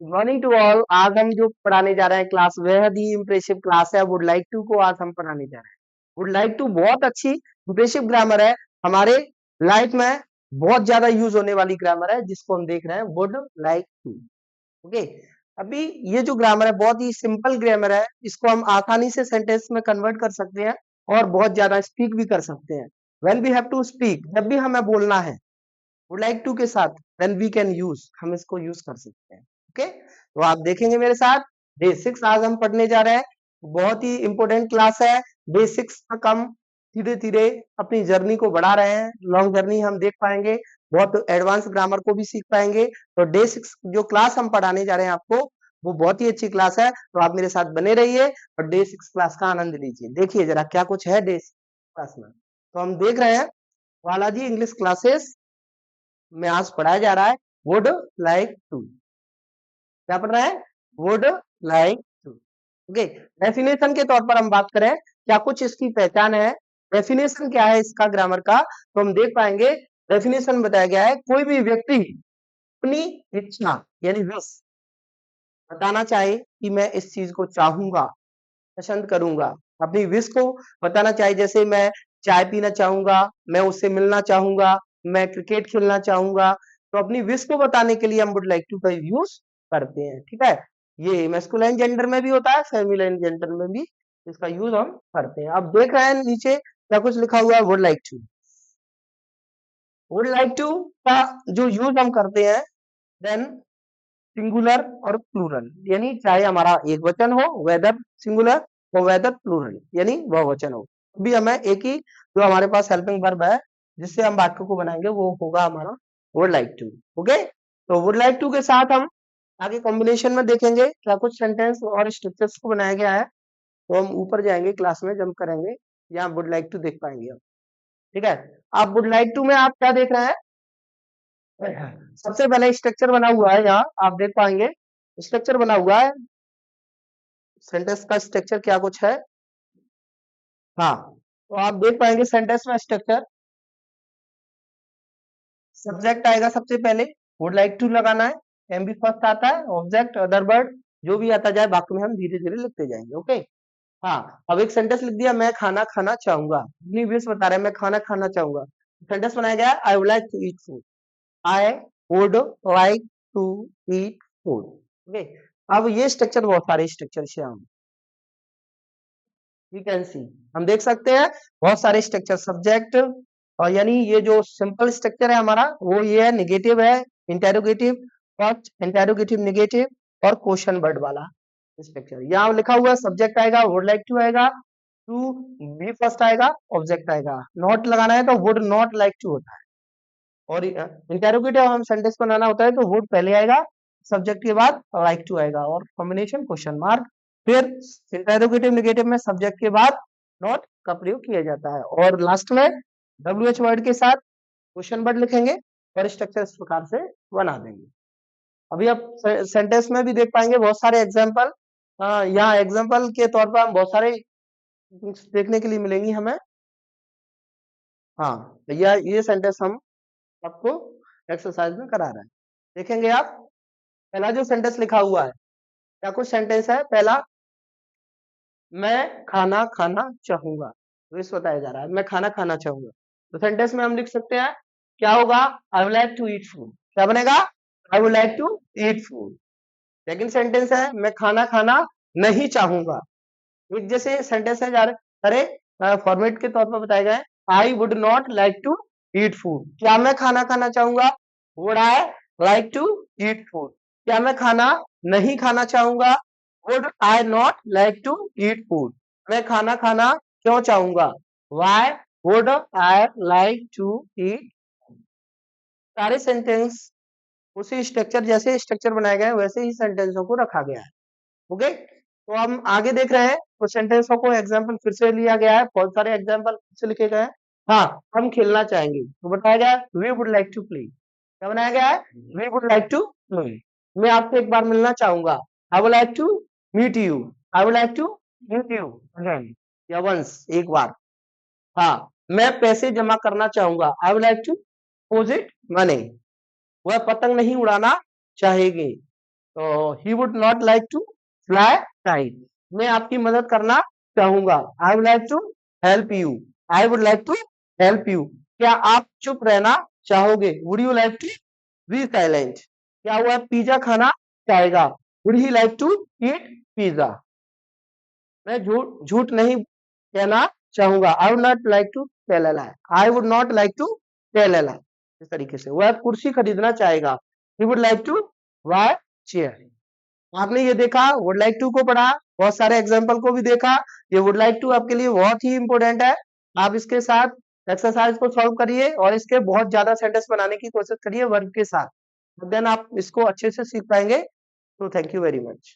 Morning to all. आज हम जो पढ़ाने जा रहे हैं क्लास बेहद ही इम्प्रेसिव क्लास है। वुड लाइक टू को आज हम पढ़ाने जा रहे हैं। वुड लाइक टू बहुत अच्छी इम्प्रेसिव ग्रामर है, हमारे लाइफ में बहुत ज्यादा यूज होने वाली ग्रामर है जिसको हम देख रहे हैं वुड लाइक टू। ओके, अभी ये जो ग्रामर है बहुत ही सिंपल ग्रामर है, इसको हम आसानी से सेंटेंस में कन्वर्ट कर सकते हैं और बहुत ज्यादा स्पीक भी कर सकते हैं। When we have to speak, जब भी हमें बोलना है वुड लाइक टू के साथ, देन वी कैन यूज, हम इसको यूज कर सकते हैं। ओके, तो आप देखेंगे मेरे साथ डे 6 आज हम पढ़ने जा रहे हैं। बहुत ही इंपॉर्टेंट क्लास है। डे 6 तक हम धीरे धीरे अपनी जर्नी को बढ़ा रहे हैं। लॉन्ग जर्नी हम देख पाएंगे, बहुत एडवांस ग्रामर को भी सीख पाएंगे। तो डे 6 जो क्लास हम पढ़ाने जा रहे हैं आपको, वो बहुत ही अच्छी क्लास है। तो आप मेरे साथ बने रहिए और डे 6 क्लास का आनंद लीजिए। देखिए जरा क्या कुछ है डे 6 क्लास में। तो हम देख रहे हैं बालाजी इंग्लिश क्लासेस में आज पढ़ाया जा रहा है वुड लाइक टू। क्या पढ़ रहा है? Would like to. Okay, definition के तौर पर हम बात करें क्या कुछ इसकी पहचान है, डेफिनेशन क्या है इसका ग्रामर का, तो हम देख पाएंगे डेफिनेशन बताया गया है कोई भी व्यक्ति अपनी इच्छा यानी विश बताना चाहे कि मैं इस चीज को चाहूंगा, पसंद करूंगा, अपनी विश को बताना चाहिए। जैसे मैं चाय पीना चाहूंगा, मैं उससे मिलना चाहूंगा, मैं क्रिकेट खेलना चाहूंगा, तो अपनी विश को बताने के लिए हम वुड लाइक टू का यूज करते हैं। ठीक है, ये मैस्कुलाइन जेंडर में भी होता है, फेमिनाइन जेंडर में भी इसका यूज हम करते हैं। अब देख रहे हैं नीचे क्या कुछ लिखा हुआ है would like to. Would like to का जो यूज हम करते हैं, देन सिंगुलर और प्लूरल, यानी चाहे हमारा एक वचन हो वेदर सिंगुलर और वेदर प्लूरल यानी बहुवचन हो, भी हमें एक ही जो हमारे पास हेल्पिंग वर्ब है जिससे हम वाक्य को बनाएंगे वो होगा हमारा वुड लाइक टू। ओके, तो वुड लाइक टू के साथ हम आगे कॉम्बिनेशन में देखेंगे क्या कुछ सेंटेंस और स्ट्रक्चर्स को बनाया गया है। तो हम ऊपर जाएंगे क्लास में जंप करेंगे, यहाँ वुड लाइक टू देख पाएंगे हम। ठीक है, आप वुड लाइक टू में आप क्या देख रहे हैं? सबसे पहले स्ट्रक्चर बना हुआ है, यहाँ आप देख पाएंगे स्ट्रक्चर बना हुआ है। सेंटेंस का स्ट्रक्चर क्या कुछ है, हाँ, तो आप देख पाएंगे सेंटेंस में स्ट्रक्चर। सब्जेक्ट आएगा सबसे पहले, वुड लाइक टू लगाना है, एम बी फर्स्ट आता है, ऑब्जेक्ट अदर वर्ड जो भी आता जाए बाकी में हम धीरे धीरे लिखते जाएंगे। ओके, हाँ, अब एक सेंटेंस लिख दिया, मैं खाना खाना चाहूंगा, अपनी विश बता रहे हैं मैं खाना खाना चाहूंगा। सेंटेंस बनाया गया I would like to eat food, I would like to eat food. Okay, अब ये स्ट्रक्चर बहुत सारे स्ट्रक्चर से हम वी कैन सी, हम देख सकते हैं बहुत सारे स्ट्रक्चर सब्जेक्ट, और यानी ये जो सिंपल स्ट्रक्चर है हमारा वो ये है, निगेटिव है, इंटेरोगेटिव, फर्स्ट इंटेरोगेटिव निगेटिव और क्वेश्चन वर्ड वाला स्ट्रक्चर। यहाँ लिखा हुआ सब्जेक्ट आएगा, वुड लाइक टू आएगा, टू बी फर्स्ट आएगा, ऑब्जेक्ट आएगा, नॉट लगाना है तो वुड नॉट लाइक टू होता है, और इंटेरोगेटिव हम सेंटेंस बनाना होता है तो वुड पहले आएगा, सब्जेक्ट के बाद लाइक टू आएगा और कॉम्बिनेशन क्वेश्चन मार्क, फिर इंटेरोगेटिव नेगेटिव में सब्जेक्ट के बाद नॉट का प्रयोग किया जाता है, और लास्ट में डब्ल्यू एच वर्ड के साथ क्वेश्चन वर्ड लिखेंगे और स्ट्रक्चर इस प्रकार से बना देंगे। अभी आप सेंटेंस में भी देख पाएंगे बहुत सारे एग्जाम्पल, यहाँ एग्जाम्पल के तौर पर हम बहुत सारे देखने के लिए मिलेंगी हमें। हाँ, तो ये सेंटेंस हम आपको एक्सरसाइज में करा रहे हैं, देखेंगे आप। पहला जो सेंटेंस लिखा हुआ है क्या कुछ सेंटेंस है, पहला मैं खाना खाना चाहूंगा, तो इस बताया जा रहा है मैं खाना खाना चाहूंगा, तो सेंटेंस में हम लिख सकते हैं क्या होगा, I would like to eat food, क्या बनेगा, I would like to eat food. Second sentence है मैं खाना खाना नहीं चाहूंगा, एक जैसे सेंटेंस है जा रहे, अरे फॉर्मेट के तौर पर बताया गया है, I would not like to eat food, क्या मैं खाना खाना चाहूंगा, would I like to eat food, क्या मैं खाना नहीं खाना चाहूंगा, would I not like to eat food, मैं खाना खाना क्यों चाहूंगा, why would I like to eat. सारे सेंटेंस उसी स्ट्रक्चर, जैसे स्ट्रक्चर बनाया गया है वैसे ही सेंटेंसों को रखा गया है। ओके, तो हम आगे देख रहे हैं तो सेंटेंसों को एग्जाम्पल फिर से लिया गया है, बहुत सारे एग्जाम्पल फिर से लिखे गए हैं। हाँ, हम खेलना चाहेंगे तो बताया गया we would like to play, क्या बनाया गया है, we would like to play. मैं आपसे एक बार मिलना चाहूंगा, I would like to meet you, I would like to meet you again, या वंस एक बार। हाँ, मैं पैसे जमा करना चाहूंगा, I would like to deposit money, वह पतंग नहीं उड़ाना चाहेगी, तो he would not like to fly kite, मैं आपकी मदद करना चाहूंगा। I would like to help you, I would like to help you, क्या आप चुप रहना चाहोगे? Would you like to be silent, क्या वह पिज्जा खाना चाहेगा? Would he like to eat pizza, मैं झूठ झूठ नहीं कहना चाहूंगा। I would not like to tell a lie, I would not like to tell a lie. इस तरीके से वह कुर्सी खरीदना चाहेगा। He would like to buy chair. आपने ये देखा, वुड लाइक टू को पढ़ा, बहुत सारे एग्जाम्पल को भी देखा। ये वुड लाइक टू आपके लिए बहुत ही इंपॉर्टेंट है। आप इसके साथ एक्सरसाइज को सॉल्व करिए और इसके बहुत ज्यादा सेंटेंस बनाने की कोशिश करिए वर्ब के साथ, देन आप इसको अच्छे से सीख पाएंगे। तो थैंक यू वेरी मच।